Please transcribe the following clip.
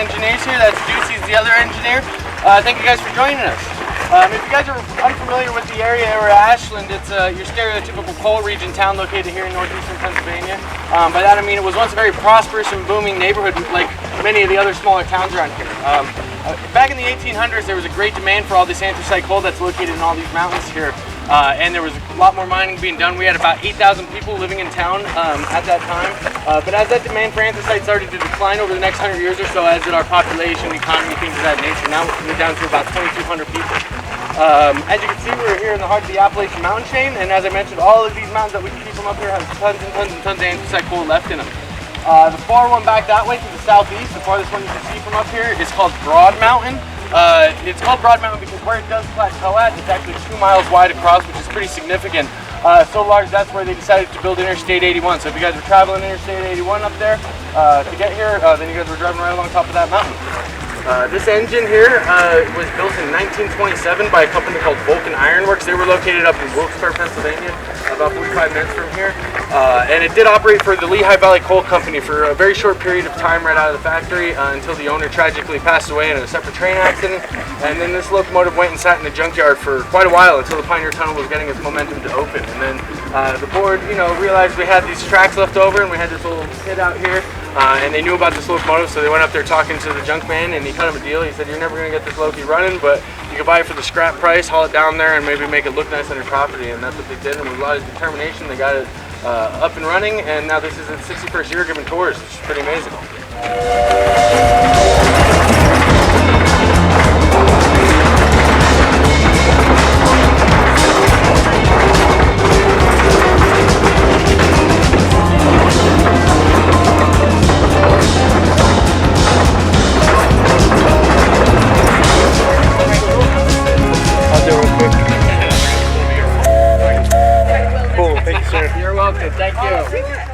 engineers here. That's Ducey's the other engineer. Thank you guys for joining us. If you guys are unfamiliar with the area or Ashland, it's your stereotypical coal region town located here in northeastern Pennsylvania. By that I mean it was once a very prosperous and booming neighborhood like many of the other smaller towns around here. Back in the 1800s there was a great demand for all this anthracite coal that's located in all these mountains here. And there was a lot more mining being done. We had about 8,000 people living in town at that time. But as that demand for anthracite started to decline over the next 100 years or so, as did our population, economy, things of that nature, now we're down to about 2,200 people. As you can see, we're here in the heart of the Appalachian mountain chain, and as I mentioned, all of these mountains that we can see from up here have tons and tons and tons of anthracite coal left in them. The far one back that way to the southeast, the farthest one you can see from up here, is called Broad Mountain. It's called Broad Mountain because where it does plateau at, it's actually 2 miles wide across, which is pretty significant. So large that's where they decided to build Interstate 81. So if you guys were traveling Interstate 81 up there to get here, then you guys were driving right along top of that mountain. This engine here was built in 1927 by a company called Vulcan Iron Works. They were located up in Wilkes-Barre, Pennsylvania, about 45 minutes from here. And it did operate for the Lehigh Valley Coal Company for a very short period of time right out of the factory until the owner tragically passed away in a separate train accident. And then this locomotive went and sat in the junkyard for quite a while until the Pioneer Tunnel was getting its momentum to open. And then the board, realized we had these tracks left over and we had this little pit out here. And they knew about this locomotive, so they went up there talking to the junk man, and he cut him a deal. He said, "You're never going to get this Loki running, but you can buy it for the scrap price, haul it down there, and maybe make it look nice on your property." And that's what they did, and with a lot of determination, they got it up and running, and now this is its 61st year giving tours, which is pretty amazing. Cool, thank you, sir. You're welcome, thank you.